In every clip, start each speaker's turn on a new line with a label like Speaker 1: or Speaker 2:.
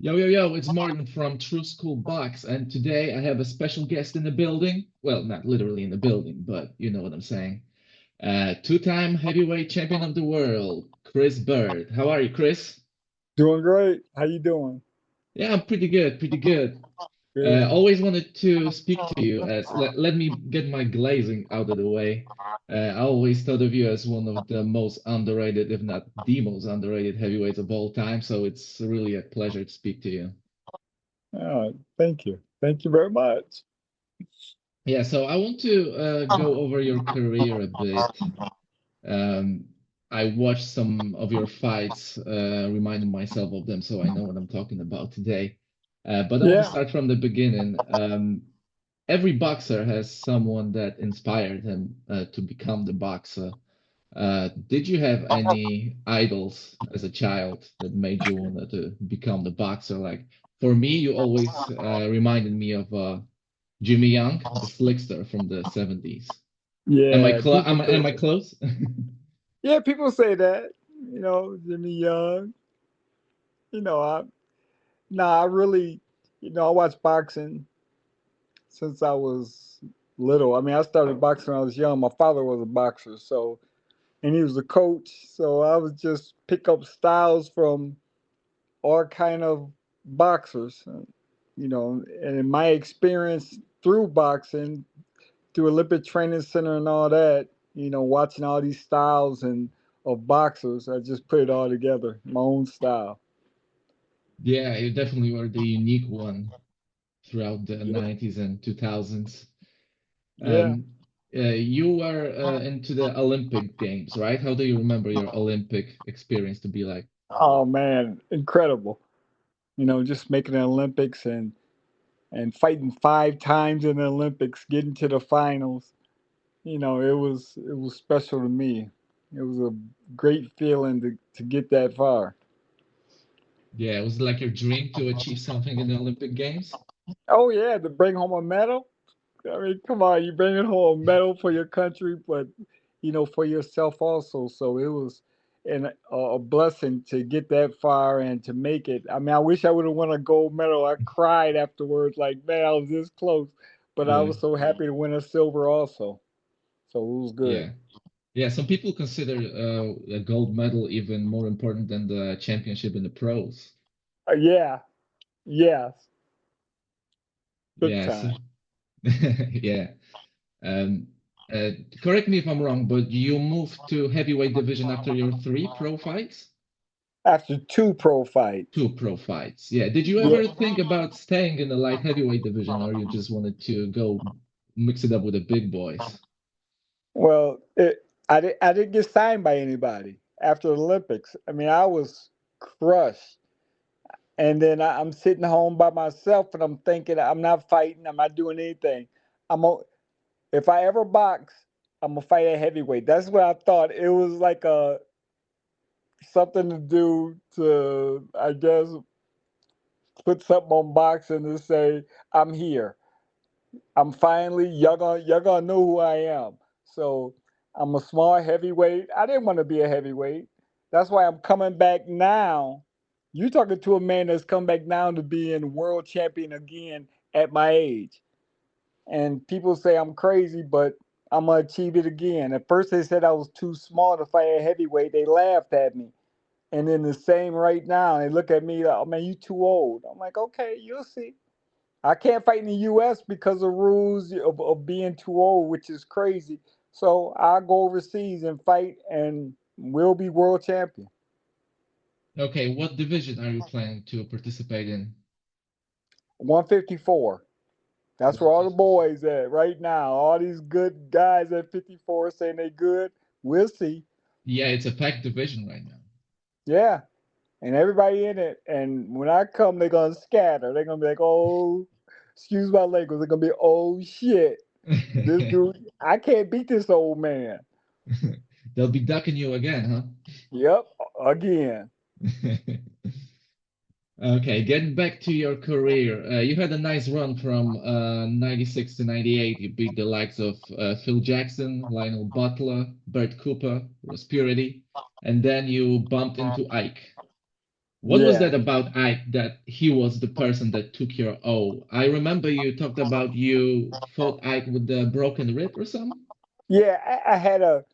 Speaker 1: Yo, yo, yo, it's Martin from Truskool Boks, and today I have a special guest in the building. Well, not literally in the building, but you know what I'm saying. Two-time heavyweight champion of the world, Chris Byrd. How are you, Chris?
Speaker 2: Doing great. How you doing?
Speaker 1: Yeah, I'm pretty good, pretty good.
Speaker 2: Good.
Speaker 1: Always wanted to speak to you. Let me get my glazing out of the way. I always thought of you as one of the most underrated, if not the most underrated heavyweights of all time, so it's really a pleasure to speak to you.
Speaker 2: Thank you. Thank you very much.
Speaker 1: Yeah, so I want to go over your career a bit. Um, I watched some of your fights, reminded myself of them, so I know what I'm talking about today. But I want to
Speaker 2: Yeah.
Speaker 1: start from the beginning. Every boxer has someone that inspired him to become the boxer. Did you have any idols as a child that made you want to become the boxer? Like for me, you always reminded me of Jimmy Young, the slickster from the 70s. Am I
Speaker 2: Yeah.
Speaker 1: close?
Speaker 2: People say
Speaker 1: Am I
Speaker 2: that.
Speaker 1: close?
Speaker 2: Yeah, people say that. Jimmy Young. You know, I I really, I watched boxing since I was little. I mean, I started boxing when I was young. My father was a boxer, so and he was a coach, so I was just pick up styles from all kind of boxers. And in my experience through boxing, through Olympic Training Center and all that, watching all these styles and of boxers, I just put it all together, my own style.
Speaker 1: Yeah, you definitely were the unique one throughout the
Speaker 2: Yep.
Speaker 1: 90s and 2000s.
Speaker 2: Yeah.
Speaker 1: Um, you were into the Olympic Games, right? How do you remember your Olympic experience to be like?
Speaker 2: Oh man, incredible. Just making the Olympics and fighting 5 times in the Olympics, getting to the finals. It was special to me. It was a great feeling to get that far.
Speaker 1: Yeah, it was like your dream to achieve something in the Olympic Games?
Speaker 2: Oh yeah, to bring home a medal. I mean, come on, you bringing home a medal for your country, but for yourself also. So it was a blessing to get that far and to make it. I mean, I wish I would have won a gold medal. I cried afterwards, like, man, I was this close, but I
Speaker 1: Yeah,
Speaker 2: was so happy to win a silver also. So it was good.
Speaker 1: yeah. Yeah, some people consider a gold medal even more important than the championship in the pros.
Speaker 2: Yeah, yes, big
Speaker 1: Yes.
Speaker 2: time.
Speaker 1: Yeah. Um, uh, Correct me if I'm wrong, but you moved to heavyweight division after your three pro fights?
Speaker 2: After two pro fights.
Speaker 1: Two pro fights. Yeah. Did you
Speaker 2: Yeah.
Speaker 1: ever think about staying in the light heavyweight division, or you just wanted to go mix it up with the big boys?
Speaker 2: Well, I didn't get signed by anybody after the Olympics. I mean, I was crushed. And then I'm sitting home by myself and I'm thinking, I'm not fighting, I'm not doing anything. I'm a, if I ever box, I'm gonna fight at heavyweight. That's what I thought. It was like a something to do to, I guess, put something on boxing to say I'm here. I'm finally y'all gonna know who I am. So I'm a small heavyweight. I didn't want to be a heavyweight. That's why I'm coming back now. You talking to a man that's come back now to being world champion again at my age. And people say I'm crazy, but I'm gonna achieve it again. At first they said I was too small to fight at heavyweight. They laughed at me. And then the same right now, they look at me like, oh man, you too old. I'm like, okay, you'll see. I can't fight in the U.S. because of rules of being too old, which is crazy. So I'll go overseas and fight, and we'll be world champion.
Speaker 1: Okay, what division are you planning to participate in?
Speaker 2: 154. That's where all the
Speaker 1: 154.
Speaker 2: boys at right now. All these good guys at 54 saying they good. We'll see.
Speaker 1: Yeah, it's a packed division right
Speaker 2: Yeah, and everybody in it. And when I come, they're gonna scatter. They're gonna be like, oh, excuse my language. They're gonna be, oh shit, this
Speaker 1: now.
Speaker 2: dude, I can't beat this old man.
Speaker 1: They'll be ducking you again,
Speaker 2: Yep, again.
Speaker 1: huh? Okay, getting back to your career, you had a nice run from 96 to 98. You beat the likes of Phil Jackson, Lionel Butler, Bert Cooper, Ross Purity, and then you bumped into Ike. What was that
Speaker 2: Yeah.
Speaker 1: about Ike that he was the person that took your O? I remember you talked about you fought Ike with the broken rib or something.
Speaker 2: Yeah, I had a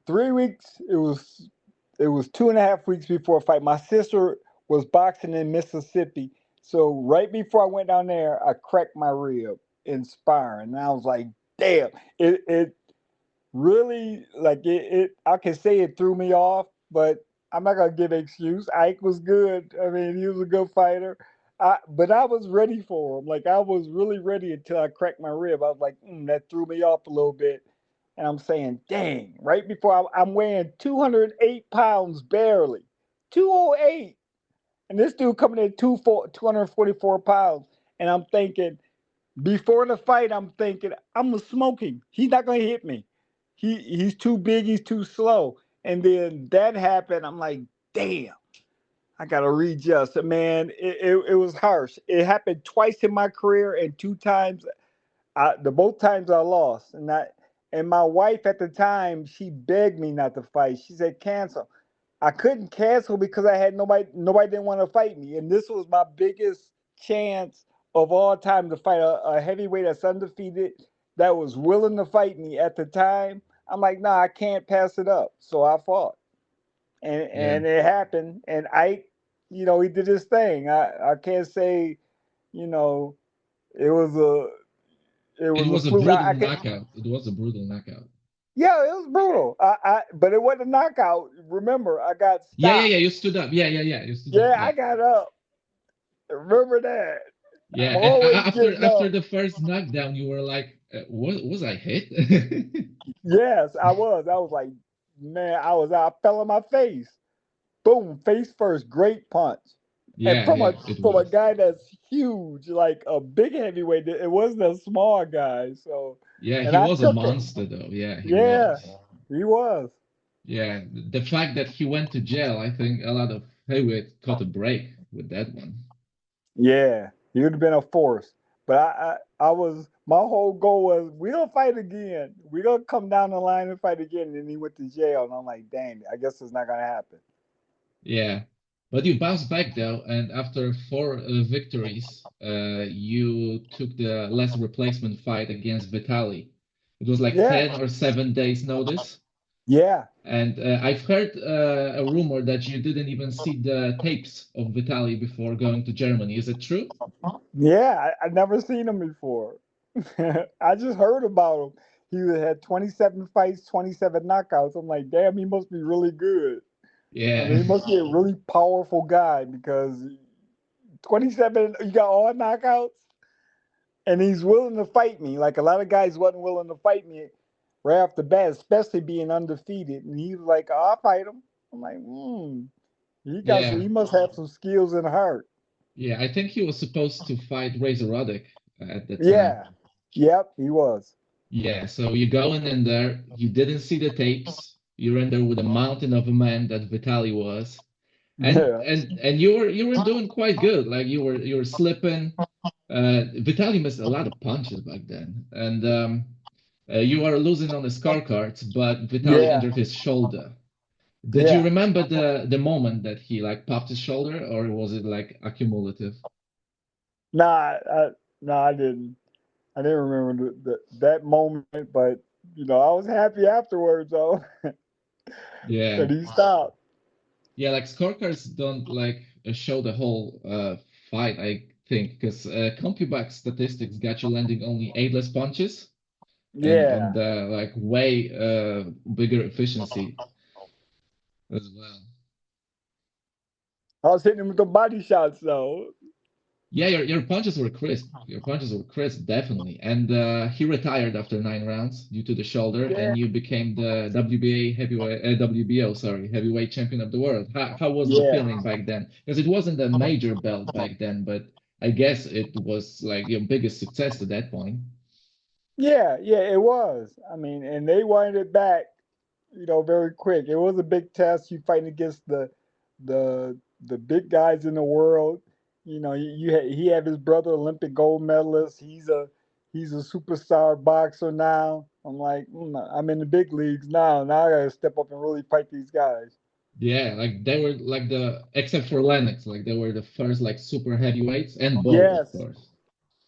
Speaker 2: 3 weeks. It was 2.5 weeks before a fight. My sister was boxing in Mississippi, so right before I went down there, I cracked my rib in sparring, and I was like, "Damn!" It really like it. I can say it threw me off, but I'm not gonna give an excuse. Ike was good. I mean, he was a good fighter. But I was ready for him. Like I was really ready until I cracked my rib. I was like, that threw me off a little bit. And I'm saying, dang, right before I'm weighing 208 pounds barely, 208, and this dude coming in 244 pounds, and I'm thinking, before the fight, I'm thinking I'm gonna smoke him. He's not gonna hit me. He's too big. He's too slow. And then that happened. I'm like, damn, I gotta readjust. Man, it was harsh. It happened twice in my career, and 2 times. The both times I lost, and my wife at the time she begged me not to fight. She said cancel. I couldn't cancel because I had nobody. Nobody didn't want to fight me, and this was my biggest chance of all time to fight a heavyweight that's undefeated that was willing to fight me at the time. I'm like, nah, I can't pass it up. So I fought, and
Speaker 1: Yeah,
Speaker 2: and it happened. And he did his thing. I can't say, you know, it was a it
Speaker 1: it
Speaker 2: was a
Speaker 1: was a
Speaker 2: fluke.
Speaker 1: brutal
Speaker 2: I can
Speaker 1: knockout. It was a brutal knockout.
Speaker 2: Yeah, it was brutal. But it wasn't a knockout. Remember, I got
Speaker 1: Yeah, yeah, yeah.
Speaker 2: stopped.
Speaker 1: You stood up. Yeah, yeah, yeah. You stood up.
Speaker 2: Yeah, I
Speaker 1: Yeah,
Speaker 2: got up. Remember that. I'm
Speaker 1: yeah. And
Speaker 2: always
Speaker 1: after
Speaker 2: getting
Speaker 1: after
Speaker 2: up.
Speaker 1: the first knockdown, you were like, was I hit?"
Speaker 2: Yes, I was. I was like, man, I fell on my face. Boom, face first, great punch. And
Speaker 1: Yeah,
Speaker 2: from a
Speaker 1: yeah. It
Speaker 2: from a
Speaker 1: was.
Speaker 2: guy that's huge, like a big heavyweight, it wasn't a small guy. So,
Speaker 1: Yeah,
Speaker 2: and
Speaker 1: he
Speaker 2: I
Speaker 1: was a
Speaker 2: took it.
Speaker 1: monster, though. Yeah, he
Speaker 2: Yeah,
Speaker 1: was.
Speaker 2: he was.
Speaker 1: Yeah, the fact that he went to jail, I think a lot of heavyweight caught a break with that one.
Speaker 2: Yeah, he would have been a force. But I was my whole goal was we gonna fight again. We gonna come down the line and fight again. And then he went to jail, and I'm like, dang, I guess it's not gonna happen.
Speaker 1: Yeah, but you bounced back though, and after four victories, you took the last replacement fight against Vitali. It was like
Speaker 2: Yeah,
Speaker 1: 10 or 7 days notice,
Speaker 2: yeah,
Speaker 1: and I've heard a rumor that you didn't even see the tapes of Vitali before going to Germany. Is it true?
Speaker 2: yeah. I never seen him before. I just heard about him. He had 27 fights, 27 knockouts. I'm like, damn, he must be really good. I mean,
Speaker 1: Yeah,
Speaker 2: he must be a really powerful guy because 27, you got all knockouts. And he's willing to fight me. Like a lot of guys wasn't willing to fight me right off the bat, especially being undefeated. And he was like, oh, I'll fight him. I'm like,
Speaker 1: yeah,
Speaker 2: he must have some skills and heart.
Speaker 1: yeah. I think he was supposed to fight Razor Ruddock at the time.
Speaker 2: Yeah. Yep, he was.
Speaker 1: Yeah, so you going in there, you didn't see the tapes. You're in there with a mountain of a man that Vitali was, and
Speaker 2: Yeah.
Speaker 1: and you were doing quite good. Like you were slipping. Vitali missed a lot of punches back then, and you are losing on the scorecards. But Vitali
Speaker 2: Yeah.
Speaker 1: injured his shoulder. Did you
Speaker 2: Yeah.
Speaker 1: remember the moment that he like popped his shoulder, or was it like accumulative?
Speaker 2: Nah, nah, I didn't. I didn't remember that moment, but I was happy afterwards though
Speaker 1: Yeah.
Speaker 2: that he stopped.
Speaker 1: Yeah, like scorecards don't like show the whole fight, I think, because CompuBox statistics got you landing only 8 less punches and
Speaker 2: Yeah.
Speaker 1: like way bigger efficiency as well.
Speaker 2: I was hitting him with the body shots though.
Speaker 1: Yeah, your punches were crisp. Your punches were crisp, definitely. And he retired after 9 rounds due to the shoulder,
Speaker 2: Yeah.
Speaker 1: and you became the WBA heavyweight, WBO, sorry, heavyweight champion of the world. How was the
Speaker 2: Yeah.
Speaker 1: feeling back then? Because it wasn't a major belt back then, but I guess it was like your biggest success to that point.
Speaker 2: Yeah, yeah, it was. I mean, and they wanted it back, very quick. It was a big test. You fighting against the big guys in the world. He had his brother Olympic gold medalist. He's a superstar boxer now. I'm like, I'm in the big leagues now. Now I gotta step up and really fight these guys.
Speaker 1: Yeah, like they were like the except for Lennox, like they were the first like super heavyweights and Bo, of
Speaker 2: Yes,
Speaker 1: course.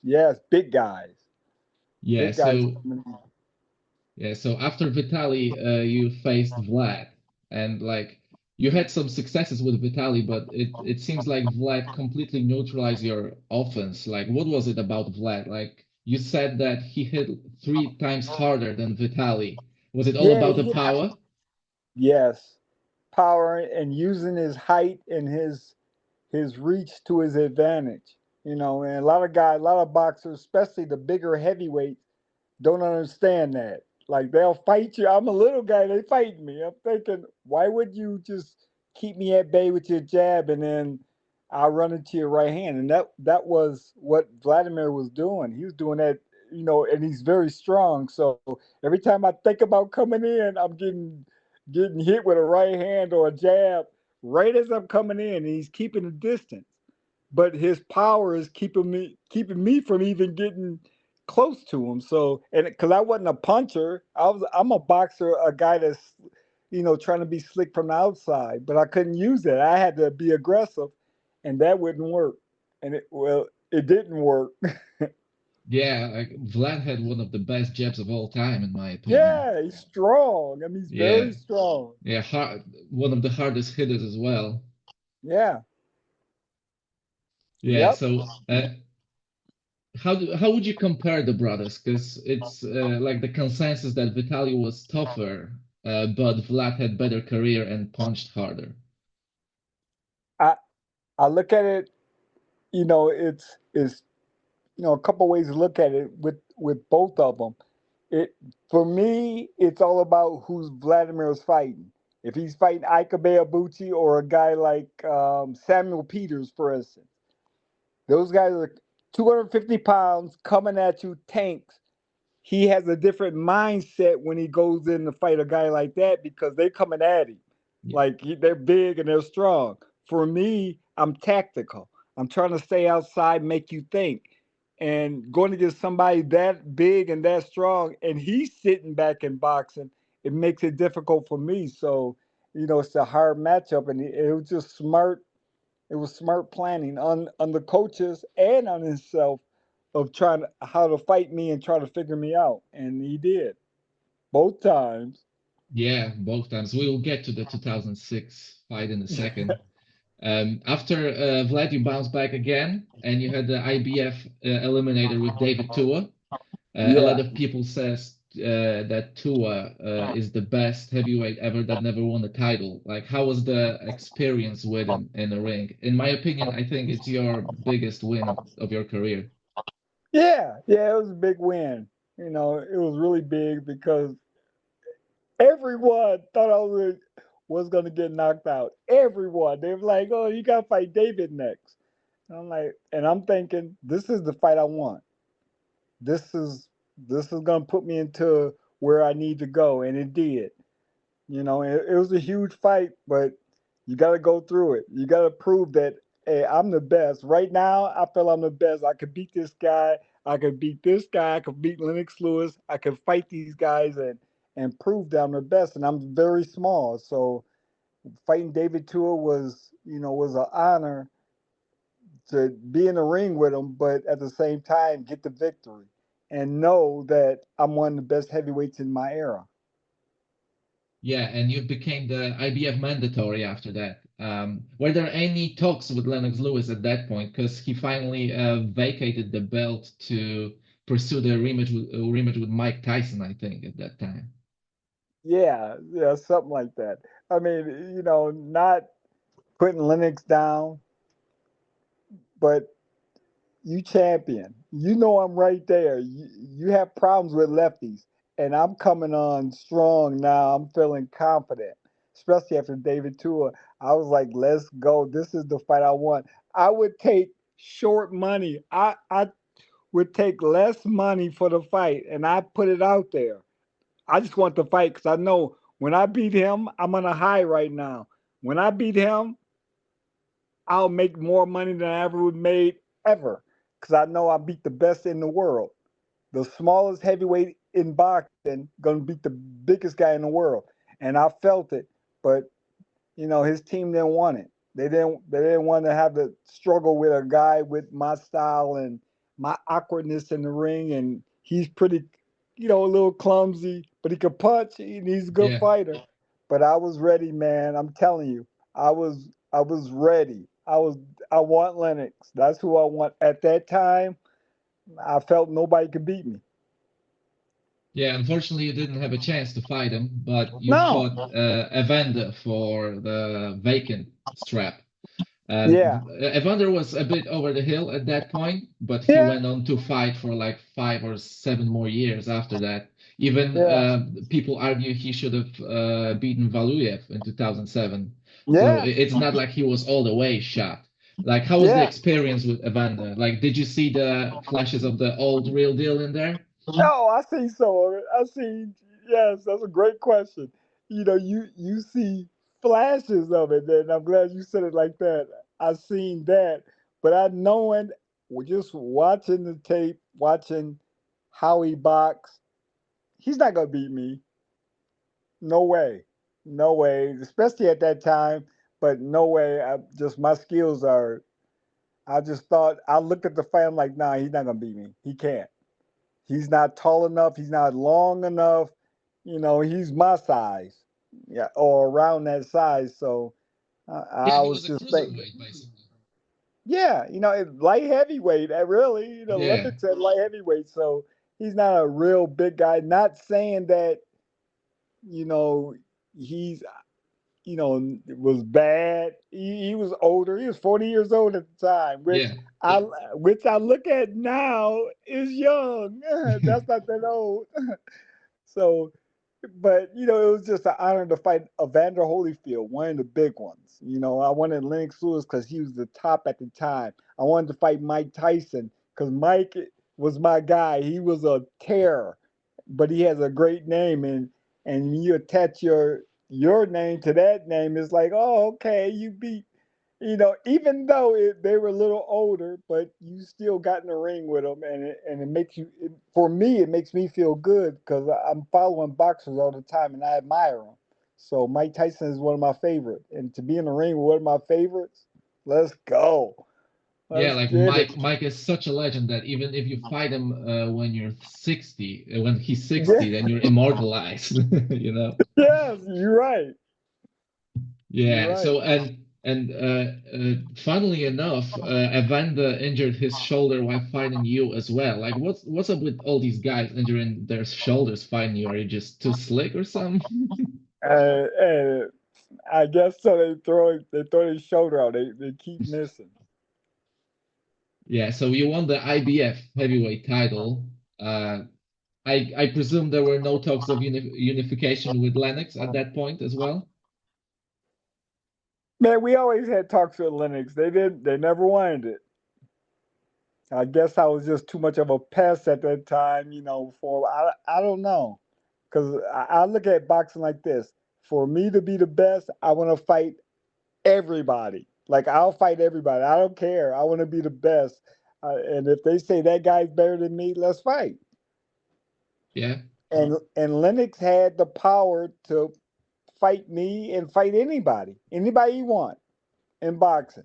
Speaker 2: yes,
Speaker 1: Yeah,
Speaker 2: big guys
Speaker 1: so
Speaker 2: coming in.
Speaker 1: yeah, so after Vitali, you faced Vlad, and like you had some successes with Vitali, but it seems like Vlad completely neutralized your offense. Like, what was it about Vlad? Like you said that he hit 3 times harder than Vitali. Was it all
Speaker 2: Yeah,
Speaker 1: about the power?
Speaker 2: yes, power and using his height and his reach to his advantage. You know, and a lot of guys, a lot of boxers, especially the bigger heavyweights, don't understand that. Like they'll fight you. I'm a little guy, they fight me. I'm thinking, why would you just keep me at bay with your jab and then I'll run into your right hand? And that was what Vladimir was doing. He was doing that, you know, and he's very strong. So every time I think about coming in, I'm getting hit with a right hand or a jab right as I'm coming in, and he's keeping the distance, but his power is keeping me from even getting close to him. So, and because I wasn't a puncher, I'm a boxer, a guy that's trying to be slick from the outside, but I couldn't use that. I had to be aggressive, and that wouldn't work. And it didn't work.
Speaker 1: Yeah, like Vlad had one of the best jabs of all time, in my opinion.
Speaker 2: Yeah, he's strong. I mean, he's
Speaker 1: Yeah,
Speaker 2: very strong.
Speaker 1: yeah, one of the hardest hitters as well.
Speaker 2: Yeah.
Speaker 1: Yeah,
Speaker 2: Yep.
Speaker 1: so how would you compare the brothers? Because it's like the consensus that Vitaly was tougher, but Vlad had better career and punched harder.
Speaker 2: I I look at it. It's a couple ways to look at it with both of them. It For me, it's all about who's Vladimir's fighting. If he's fighting Ika Abuchi or a guy like Samuel Peters, for instance, those guys are 250 pounds coming at you, tanks. He has a different mindset when he goes in to fight a guy like that because they're coming at him.
Speaker 1: Yeah,
Speaker 2: Like they're big and they're strong. For me, I'm tactical. I'm trying to stay outside, make you think. And going against somebody that big and that strong, and he's sitting back and boxing, it makes it difficult for me. So, it's a hard matchup, and it was just smart. It was smart planning on the coaches and on himself of trying how to fight me and try to figure me out, and he did both times.
Speaker 1: yeah, both times. We will get to the 2006 fight in a second. After Vlad, you bounced back again, and you had the IBF eliminator with David Tua. A lot
Speaker 2: Yeah,
Speaker 1: of people says that Tua is the best heavyweight ever that never won a title. Like, how was the experience with him in the ring? In my opinion, I think it's your biggest win of your career.
Speaker 2: yeah, it was a big win. It was really big because everyone thought I was going to get knocked out. Everyone, they were like, "Oh, you got to fight David next." And I'm like, and I'm thinking, this is the fight I want. This is this is going to put me into where I need to go, and it did. It was a huge fight, but you got to go through it. You got to prove that, hey, I'm the best. Right now, I feel I'm the best. I could beat this guy. I could beat this guy. I could beat Lennox Lewis. I could fight these guys and prove that I'm the best. And I'm very small, so fighting David Tua was an honor to be in the ring with him, but at the same time get the victory and know that I'm one of the best heavyweights in my era.
Speaker 1: Yeah, and you became the IBF mandatory after that. Were there any talks with Lennox Lewis at that point? Because he finally vacated the belt to pursue the rematch with Mike Tyson, I think, at that time.
Speaker 2: Yeah, yeah, something like that. I mean, not putting Lennox down, but you champion. You know I'm right there. You have problems with lefties, and I'm coming on strong now. I'm feeling confident, especially after David Tua. I was like, let's go. This is the fight I want. I would take short money. I would take less money for the fight, and I put it out there. I just want the fight because I know when I beat him, I'm on a high right now. When I beat him, I'll make more money than I ever would made ever because I know I beat the best in the world. The smallest heavyweight in boxing gonna beat the biggest guy in the world, and I felt it. But His team didn't want it. They didn't want to have to struggle with a guy with my style and my awkwardness in the ring. And he's pretty, a little clumsy, but he could punch and he's a good
Speaker 1: Yeah.
Speaker 2: fighter. But I was ready, man. I'm telling you, I was ready. I want Lennox. That's who I want at that time. I felt nobody could beat me.
Speaker 1: Yeah, unfortunately, you didn't have a chance to fight him, but you
Speaker 2: No.
Speaker 1: fought Evander for the vacant strap.
Speaker 2: Yeah.
Speaker 1: Evander was a bit over the hill at that point, but he
Speaker 2: Yeah.
Speaker 1: went on to fight for like 5 or 7 more years after that. Even
Speaker 2: Yeah.
Speaker 1: people argue he should have beaten Valuyev in 2007. So
Speaker 2: Yeah.
Speaker 1: it's not like he was all the way shot. Like, how was the
Speaker 2: Yeah.
Speaker 1: experience with Evander? Like, did you see the flashes of the old real deal in there?
Speaker 2: No, I see some of it. I see. Yes, that's a great question. You see flashes of it, and I'm glad you said it like that. I seen that, but I knowing, just watching the tape, watching how he boxed, he's not gonna beat me. No way, no way. Especially at that time, but no way. Just my skills are. I just thought I looked at the fight. I'm like, nah, he's not gonna beat me. He can't. He's not tall enough. He's not long enough. He's my size, yeah, or around that size. So
Speaker 1: Yeah,
Speaker 2: I
Speaker 1: he
Speaker 2: was
Speaker 1: was a
Speaker 2: just thinking,
Speaker 1: cruiserweight, basically.
Speaker 2: yeah, it's light heavyweight. Really,
Speaker 1: Yeah,
Speaker 2: Olympics at light heavyweight. So he's not a real big guy. Not saying that you know he's was bad. He was older. He was 40 years old at the time, which
Speaker 1: yeah.
Speaker 2: I which I look at now is young. That's not that old. So, but it was just an honor to fight Evander Holyfield, one of the big ones. I wanted Lennox Lewis because he was the top at the time. I wanted to fight Mike Tyson because Mike was my guy. He was a terror, but he has a great name, and when you attach your name to that name, it's like, oh, okay, you beat. Even though they were a little older, but you still got in the ring with them, and it makes you. For me, it makes me feel good because I'm following boxers all the time, and I admire them. So Mike Tyson is one of my favorites, and to be in the ring with one of my favorites, let's go,
Speaker 1: Yeah,
Speaker 2: let's
Speaker 1: like
Speaker 2: get it.
Speaker 1: Mike is such a legend that even if you fight him when you're 60, when he's 60, then
Speaker 2: Yeah,
Speaker 1: you're immortalized, you know?
Speaker 2: yes, you're right. You're
Speaker 1: Yeah,
Speaker 2: right.
Speaker 1: so funnily enough, Evander injured his shoulder while fighting you as well. Like what's up with all these guys injuring their shoulders fighting you? Are you just too slick or something?
Speaker 2: And I guess so. They throw his shoulder out. They keep missing.
Speaker 1: Yeah, so you won the IBF heavyweight title. Uh, I presume there were no talks of unification with Lennox at that point as well.
Speaker 2: Man, we always had talks with Linux. They did. They never wanted it. I guess I was just too much of a pest at that time. For I don't know, because I look at boxing like this. For me to be the best, I want to fight everybody. Like I'll fight everybody. I don't care. I want to be the best. And if they say that guy's better than me, let's fight.
Speaker 1: Yeah,
Speaker 2: And Lennox had the power to fight me and fight anybody he want in boxing.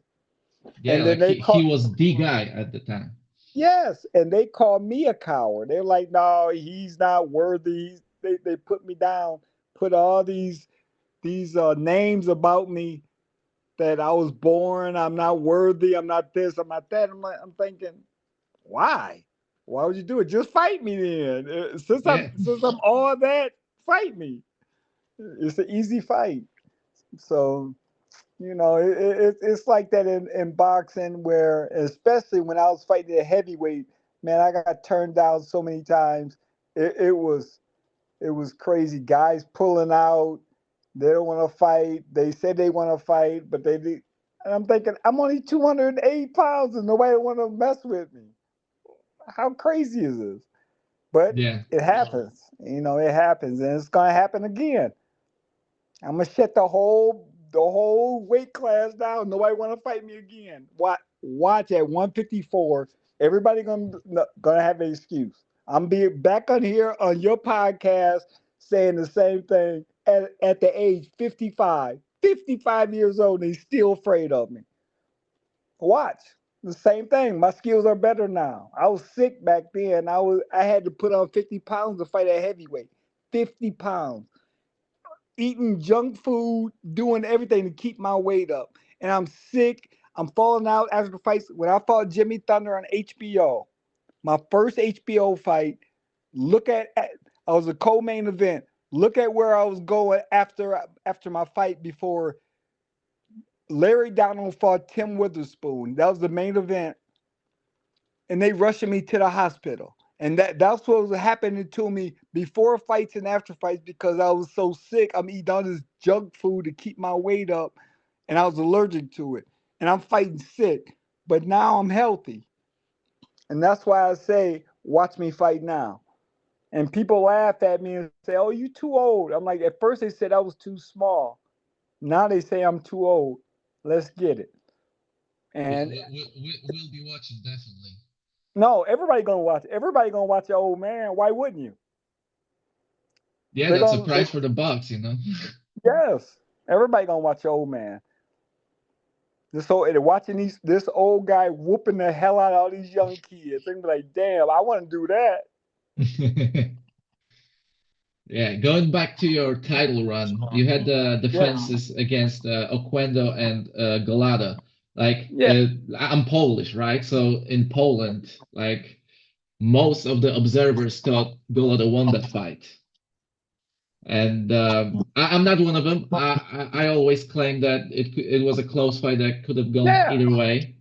Speaker 1: yeah,
Speaker 2: And then
Speaker 1: like
Speaker 2: they
Speaker 1: he
Speaker 2: call
Speaker 1: was the guy at the time.
Speaker 2: yes, and they called me a coward. They're like, no, he's not worthy. They put me down, put all these names about me that I was born, I'm not worthy, I'm not this, I'm not that. I'm thinking, why? Why would you do it? Just fight me then. Since I'm
Speaker 1: Yeah,
Speaker 2: since I'm all that, fight me. It's an easy fight. So it's like that in boxing, where especially when I was fighting at heavyweight, man, I got turned down so many times. It was crazy. Guys pulling out, they don't want to fight. They said they want to fight, but they did. And I'm thinking, I'm only 208 pounds and nobody want to mess with me. How crazy is this? But
Speaker 1: yeah.
Speaker 2: it happens. It happens, and it's gonna happen again. I'm gonna shut the whole weight class down. Nobody want to fight me again. Watch at 154. Everybody gonna have an excuse. I'm be back on here on your podcast saying the same thing at the age 55. 55 years old and he's still afraid of me. Watch. The same thing. My skills are better now. I was sick back then. I had to put on 50 pounds to fight at heavyweight. 50 pounds. Eating junk food, doing everything to keep my weight up. And I'm sick. I'm falling out after fights. When I fought Jimmy Thunder on HBO, my first HBO fight, look at I was a co-main event. Look at where I was going after my fight before Larry Donald fought Tim Witherspoon. That was the main event, and they rushing me to the hospital. And that's what was happening to me before fights and after fights because I was so sick. I'm eating all this junk food to keep my weight up, and I was allergic to it. And I'm fighting sick, but now I'm healthy, and that's why I say, watch me fight now. And people laugh at me and say, "Oh, you too old." I'm like, at first they said I was too small. Now they say I'm too old. Let's get it.
Speaker 1: Yeah,
Speaker 2: And
Speaker 1: we'll be watching definitely.
Speaker 2: no, everybody gonna watch. Everybody gonna watch an old man. Why wouldn't you?
Speaker 1: Yeah,
Speaker 2: They're
Speaker 1: that's a
Speaker 2: gonna.
Speaker 1: prize for the box, you know.
Speaker 2: Yes, everybody gonna watch an old man. Watching this old guy whooping the hell out of all these young kids. They be like, damn, I want to do that.
Speaker 1: Yeah, going back to your title run, you had the
Speaker 2: Yeah,
Speaker 1: defenses against Oquendo and Galata. Like,
Speaker 2: yeah.
Speaker 1: I'm Polish, right? So in Poland, like most of the observers thought Galata won that fight, and I'm not one of them. I always claim that it was a close fight that could have gone
Speaker 2: Yeah.
Speaker 1: either way.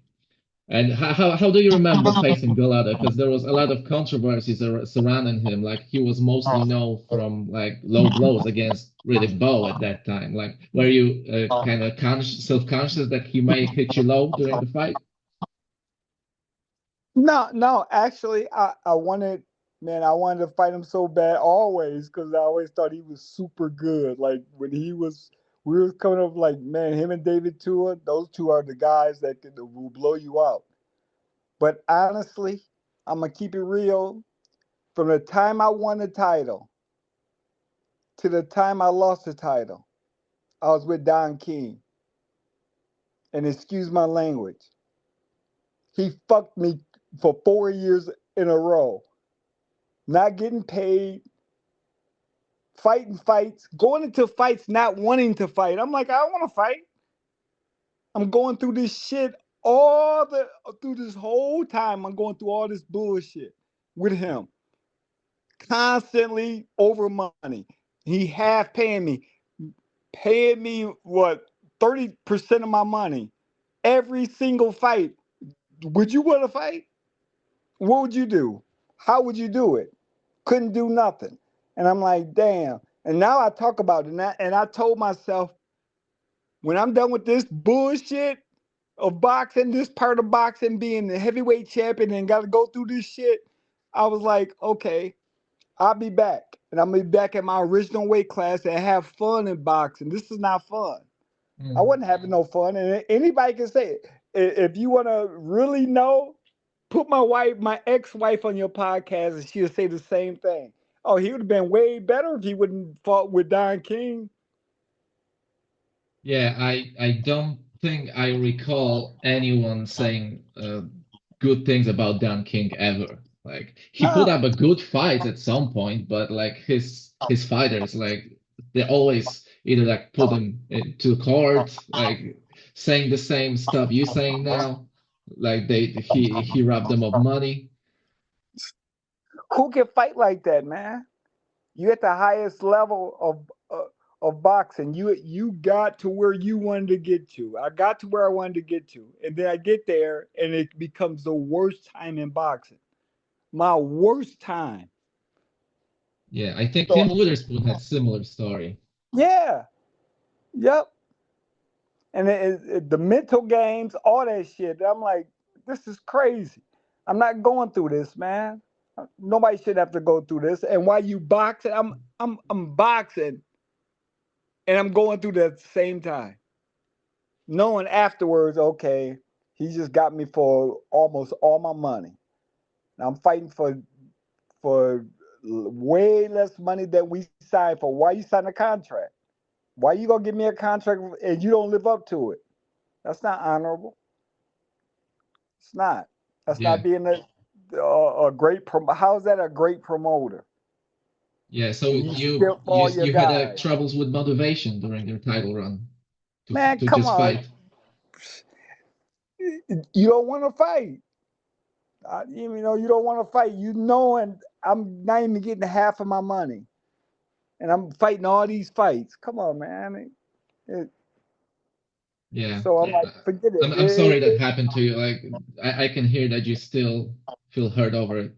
Speaker 1: And how do you remember facing Galata? Because there was a lot of controversies surrounding him. Like he was mostly known from like low blows against Riddick Bowe at that time. Like were you kind of self-conscious that he may hit you low during the fight?
Speaker 2: No, no. Actually, I wanted to fight him so bad always because I always thought he was super good. Like we were coming up like, man, him and David Tua, those two are the guys that will blow you out. But honestly, I'm gonna keep it real. From the time I won the title to the time I lost the title, I was with Don King. And excuse my language, he fucked me for 4 years in a row, not getting paid, fighting fights, going into fights, not wanting to fight. I'm like, I don't want to fight. I'm going through this shit all the through this whole time. I'm going through all this bullshit with him, constantly over money. He half paying me what 30% of my money every single fight. Would you want to fight? What would you do? How would you do it? Couldn't do nothing. And I'm like, damn. And now I talk about it, and I told myself, when I'm done with this bullshit of boxing, this part of boxing being the heavyweight champion and got to go through this shit, I was like, okay, I'll be back. And I'm going to be back at my original weight class and have fun in boxing. This is not fun. I
Speaker 1: Mm.
Speaker 2: wasn't having no fun. And anybody can say it. If you want to really know, put my ex-wife on your podcast and she'll say the same thing. Oh, he would have been way better if he wouldn't fought with Don King.
Speaker 1: Yeah, I don't think I recall anyone saying good things about Dan King ever. Like he put
Speaker 2: No.
Speaker 1: up a good fight at some point, but like his fighters, like they always either like put him into court, like saying the same stuff you saying now, like he robbed them of money.
Speaker 2: Who can fight like that, man? You at the highest level of boxing. You got to where you wanted to get to. I got to where I wanted to get to, and then I get there, and it becomes the worst time in boxing. My worst time.
Speaker 1: Yeah, I think
Speaker 2: So
Speaker 1: Tim Witherspoon had similar story.
Speaker 2: yeah, yep. And the mental games, all that shit. I'm like, this is crazy. I'm not going through this, man. Nobody should have to go through this. And while you boxing, I'm boxing, and I'm going through that at the same time, knowing afterwards, okay, he just got me for almost all my money. Now I'm fighting for way less money than we signed for. Why you sign a contract? Why you gonna give me a contract and you don't live up to it? That's not honorable. It's not. That's
Speaker 1: Yeah.
Speaker 2: not being a great How is that a great promoter?
Speaker 1: Yeah. So
Speaker 2: And you still for all your
Speaker 1: you had
Speaker 2: guys.
Speaker 1: troubles with motivation during your title run
Speaker 2: Man,
Speaker 1: to
Speaker 2: come
Speaker 1: just
Speaker 2: on.
Speaker 1: fight.
Speaker 2: You don't want to fight. You know, you don't want to fight. You know, and I'm not even getting half of my money. And I'm fighting all these fights. Come on, man.
Speaker 1: Yeah.
Speaker 2: So I'm like,
Speaker 1: Uh,
Speaker 2: forget it.
Speaker 1: I'm sorry that happened to you. Like I can hear that you still feel hurt over it.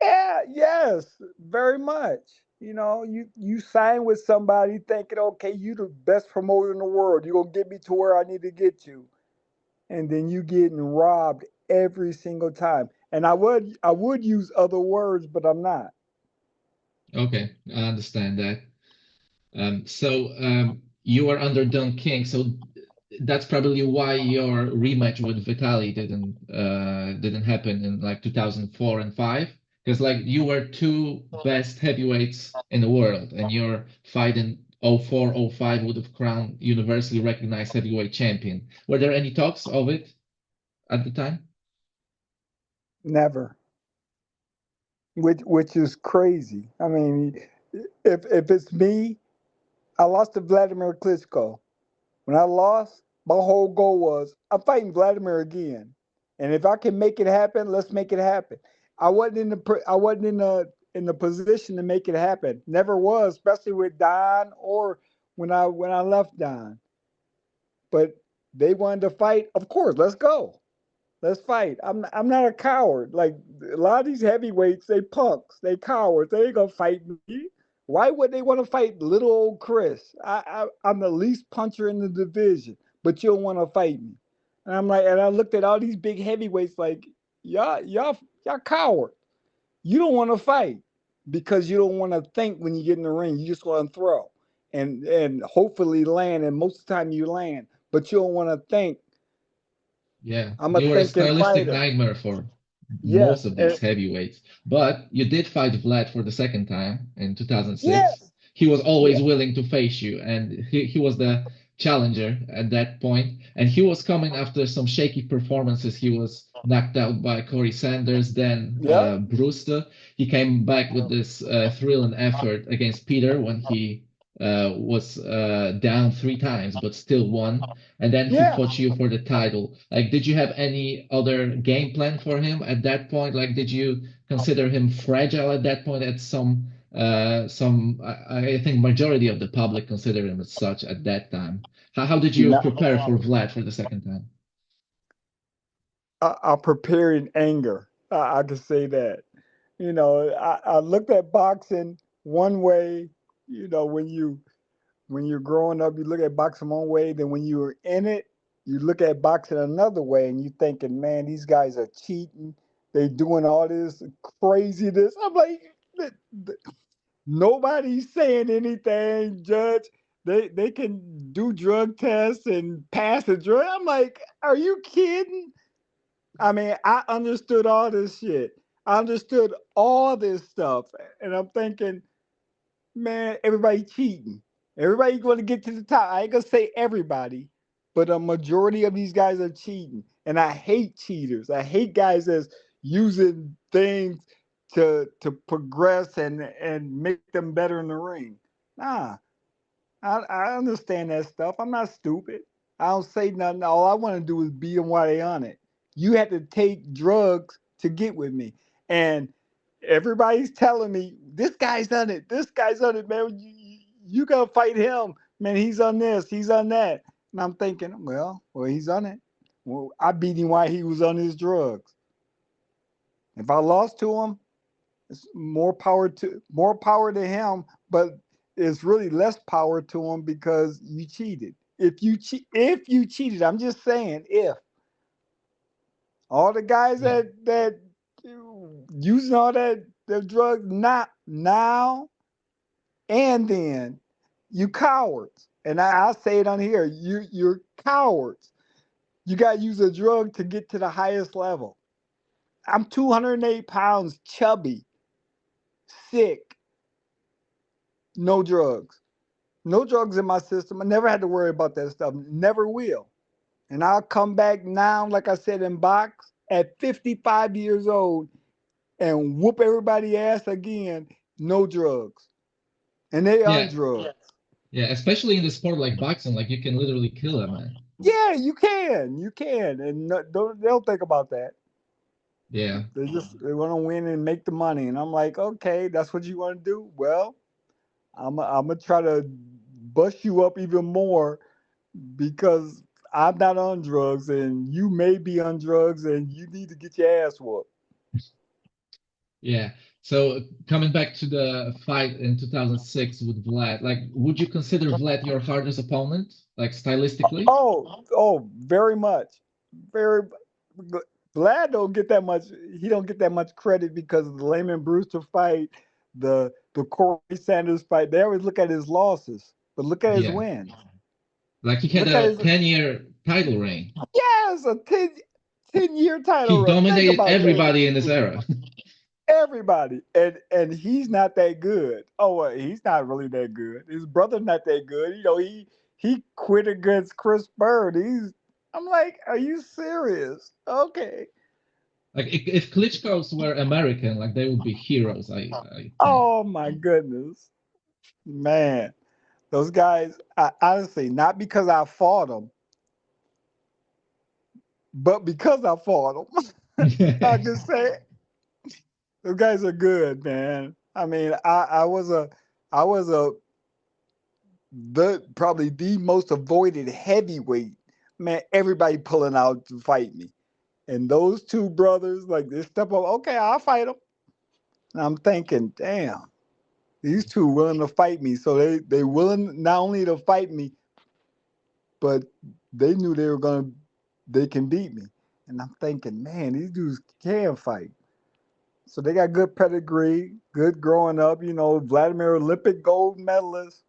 Speaker 2: Yeah, yes, very much. You know, you sign with somebody thinking, okay, you the best promoter in the world. You're gonna get me to where I need to get to. And then you getting robbed every single time. And I would use other words, but I'm not.
Speaker 1: Okay, I understand that. You are under Don King, so that's probably why your rematch with Vitali didn't happen in like 2004 and 5, because like you were two best heavyweights in the world, and your fight in 04, 05 would have crowned universally recognized heavyweight champion. Were there any talks of it at the time?
Speaker 2: Never. Which is crazy. I mean, if it's me, I lost to Vladimir Klitschko. When I lost, my whole goal was I'm fighting Vladimir again, and if I can make it happen, let's make it happen. I wasn't in the position to make it happen. Never was, especially with Don or when I left Don. But they wanted to fight. Of course, let's go. Let's fight. I'm not a coward. Like a lot of these heavyweights, they punks, they cowards. They ain't gonna fight me. Why would they want to fight little old Chris? I'm the least puncher in the division, but you don't want to fight me. And I'm like, and I looked at all these big heavyweights like, y'all coward. You don't want to fight because you don't want to think when you get in the ring. You just want to throw and hopefully land. And most of the time you land, but you don't want to think.
Speaker 1: Yeah,
Speaker 2: I'm a
Speaker 1: you were a
Speaker 2: thinking
Speaker 1: stylistic
Speaker 2: fighter.
Speaker 1: nightmare for most
Speaker 2: Yes,
Speaker 1: of these heavyweights. But you did fight Vlad for the second time in 2006.
Speaker 2: yes,
Speaker 1: He was
Speaker 2: yeah,
Speaker 1: always willing to face you, and he was the challenger at that point. And he was coming after some shaky performances. He was knocked out by Corey Sanders, then
Speaker 2: yep,
Speaker 1: Brewster. He came back with this thrill and effort against Peter when he was down three times, but still won, and then he
Speaker 2: yeah.
Speaker 1: fought you for the title. Like, did you have any other game plan for him at that point? Like, did you consider him fragile at that point? At I think majority of the public consider him as such at that time. How did you
Speaker 2: No,
Speaker 1: prepare for Vlad for the second time?
Speaker 2: I prepare in anger. I can say that. You know, I looked at boxing one way. You know, when you're growing up, you look at boxing one way. Then when you're in it, you look at boxing another way, and you thinking, man, these guys are cheating. They doing all this craziness. I'm like, nobody's saying anything, Judge. They can do drug tests and pass the drug. I'm like, are you kidding? I mean, I understood all this shit. I understood all this stuff. And I'm thinking, man, everybody cheating. Everybody going to get to the top. I ain't going to say everybody, but a majority of these guys are cheating. And I hate cheaters. I hate guys that's using things to progress and make them better in the ring. Nah, I understand that stuff. I'm not stupid. I don't say nothing. All I want to do is be them while they on it. You had to take drugs to get with me. And everybody's telling me, this guy's on it. This guy's on it, man. You got to fight him. Man, he's on this. He's on that. And I'm thinking, well, he's on it. Well, I beat him while he was on his drugs. If I lost to him, it's more power to him, but it's really less power to him because you cheated. If you cheated, I'm just saying if all the guys
Speaker 1: Yeah,
Speaker 2: that using all that the drugs not now and then you cowards. And I'll say it on here. You're cowards. You got to use a drug to get to the highest level. I'm 208 pounds, chubby, sick, no drugs. No drugs in my system. I never had to worry about that stuff. Never will. And I'll come back now, like I said, in box at 55 years old and whoop everybody ass again. No drugs. And they on
Speaker 1: Yeah,
Speaker 2: drugs.
Speaker 1: yeah, especially in the sport like boxing, like you can literally kill a man.
Speaker 2: Yeah, you can. You can. And they don't think about that.
Speaker 1: Yeah,
Speaker 2: They want to win and make the money. And I'm like, okay, that's what you want to do? Well, I'm gonna try to bust you up even more because I'm not on drugs and you may be on drugs and you need to get your ass whooped.
Speaker 1: yeah. So coming back to the fight in 2006 with Vlad, like, would you consider Vlad your hardest opponent, like stylistically?
Speaker 2: Oh, very much, very. Vlad don't get that much. He don't get that much credit because of the Layman Brewster fight, the Corey Sanders fight. They always look at his losses, but look at his
Speaker 1: Yeah,
Speaker 2: wins.
Speaker 1: like he had
Speaker 2: Look at
Speaker 1: a
Speaker 2: his
Speaker 1: 10-year title reign.
Speaker 2: yes, a 10-year title
Speaker 1: He
Speaker 2: run. Think
Speaker 1: dominated
Speaker 2: about that.
Speaker 1: everybody in this era.
Speaker 2: Everybody, and he's not that good. Oh, well, he's not really that good. His brother's not that good. He quit against Chris Byrd. I'm like, are you serious? Okay.
Speaker 1: Like if Klitschko's were American, like they would be heroes, I think.
Speaker 2: Oh my goodness, man, those guys. Honestly, not because I fought them, but because I fought them. I can say those guys are good, man. I mean, I was a probably the most avoided heavyweight. Man, everybody pulling out to fight me. And those two brothers, like they step up, okay, I'll fight them. And I'm thinking, damn, these two willing to fight me. So they willing not only to fight me, but they knew they can beat me. And I'm thinking, man, these dudes can fight. So they got good pedigree, good growing up. Vladimir Olympic gold medalist.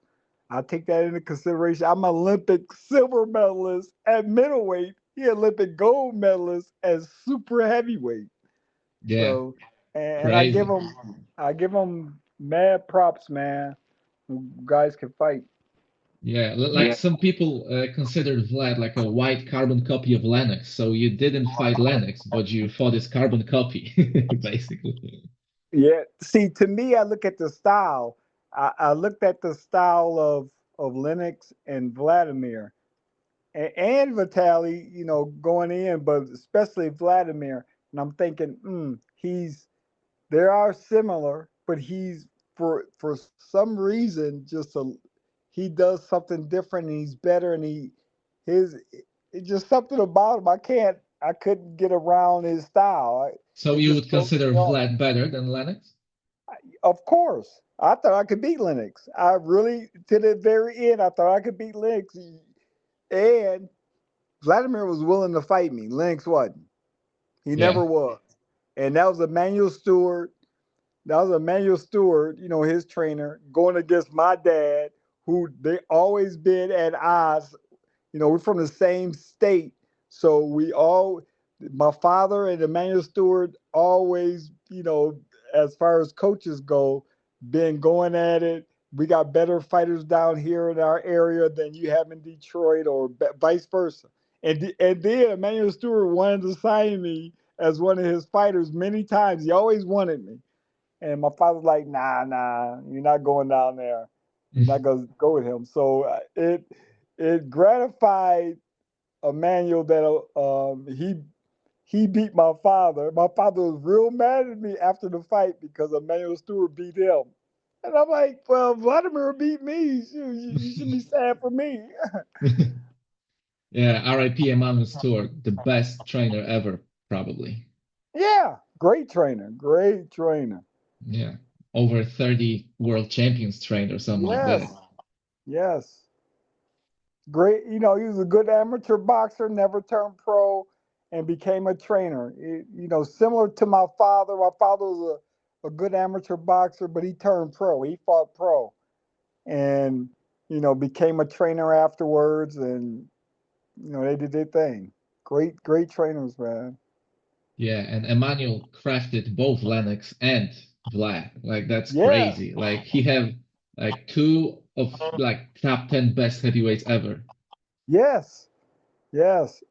Speaker 2: I take that into consideration. I'm an Olympic silver medalist at middleweight. He Olympic gold medalist as super heavyweight.
Speaker 1: Yeah,
Speaker 2: So, and
Speaker 1: crazy.
Speaker 2: I give him mad props, man. Guys can fight.
Speaker 1: Yeah, like some people considered Vlad like a white carbon copy of Lennox. So you didn't fight Lennox, but you fought his carbon copy, basically.
Speaker 2: Yeah. See, to me, I look at the style. I looked at the style of Lennox and Vladimir and Vitali, going in, but especially Vladimir. And I'm thinking, they are similar, but he's for some reason he does something different and he's better and his it's just something about him. I couldn't get around his style.
Speaker 1: So
Speaker 2: It
Speaker 1: you
Speaker 2: just
Speaker 1: would
Speaker 2: throws
Speaker 1: consider
Speaker 2: me off.
Speaker 1: Vlad better than Lennox?
Speaker 2: Of course, I thought I could beat Lennox. I really, to the very end, I thought I could beat Lennox, and Vladimir was willing to fight me. Lennox wasn't. He
Speaker 1: Yeah,
Speaker 2: never was. And that was Emmanuel Stewart. That was Emmanuel Stewart, his trainer, going against my dad, who they always been at odds. We're from the same state. So my father and Emmanuel Stewart always, as far as coaches go, been going at it. We got better fighters down here in our area than you have in Detroit, or vice versa. And then Emmanuel Stewart wanted to sign me as one of his fighters many times. He always wanted me. And my father's like, nah, you're not going down there. You're not gonna go with him. So it gratified Emmanuel that he beat my father. My father was real mad at me after the fight because Emmanuel Stewart beat him. And I'm like, well, Vladimir beat me. You should be sad for me.
Speaker 1: yeah. R.I.P. Emmanuel Stewart, the best trainer ever, probably.
Speaker 2: Yeah, great trainer, great trainer.
Speaker 1: Yeah, over 30 world champions trained or something like
Speaker 2: Yes,
Speaker 1: that.
Speaker 2: yes. Great, he was a good amateur boxer, never turned pro, and became a trainer. Similar to my father. My father was a good amateur boxer, but he turned pro. He fought pro, and became a trainer afterwards. And they did their thing. Great trainers, man.
Speaker 1: Yeah, and Emmanuel crafted both Lennox and Vlad. Like that's
Speaker 2: Yeah,
Speaker 1: crazy. Like he have like two of like top 10 best heavyweights ever.
Speaker 2: Yes, yes,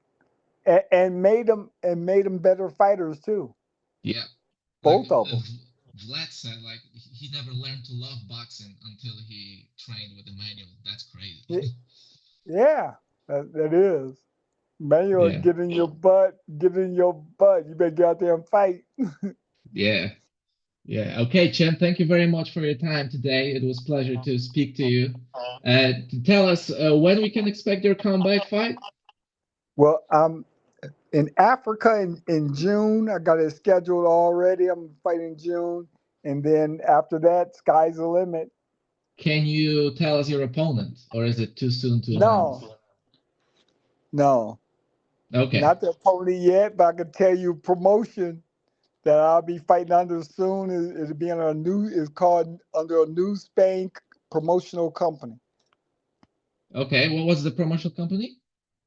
Speaker 2: and made them better fighters too.
Speaker 1: Yeah, like
Speaker 2: Both of them.
Speaker 1: Vlad said, like he never learned to love boxing until he trained with the manual. That's crazy.
Speaker 2: Yeah, that is. Manual,
Speaker 1: Yeah,
Speaker 2: get in your butt. You better get out there and fight.
Speaker 1: yeah, yeah. Okay, Chen, thank you very much for your time today. It was a pleasure to speak to you. Tell us when we can expect your comeback fight.
Speaker 2: Well, I'm in Africa in June. I got it scheduled already. I'm fighting June, and then after that, sky's the limit.
Speaker 1: Can you tell us your opponent, or is it too soon to announce?
Speaker 2: No, no,
Speaker 1: Okay,
Speaker 2: not the opponent yet, but I can tell you promotion that I'll be fighting under soon. It'll be under a new. It's called under a New Spain promotional company.
Speaker 1: okay. What was the promotional company?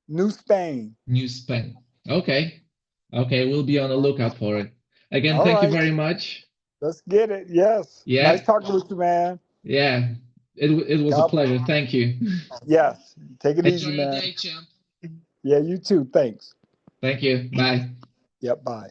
Speaker 2: New Spain.
Speaker 1: New Spain. Okay, okay. We'll be on the lookout for it. Again,
Speaker 2: All
Speaker 1: thank you
Speaker 2: right,
Speaker 1: very much.
Speaker 2: let's get it. Yes, nice
Speaker 1: Yeah,
Speaker 2: talking with you, man.
Speaker 1: yeah. It was a
Speaker 2: God,
Speaker 1: pleasure. Thank you.
Speaker 2: yes, take it
Speaker 1: Enjoy
Speaker 2: easy,
Speaker 1: your
Speaker 2: man.
Speaker 1: day, champ.
Speaker 2: Yeah, you too. Thanks.
Speaker 1: Thank you. Bye.
Speaker 2: Yep. Bye.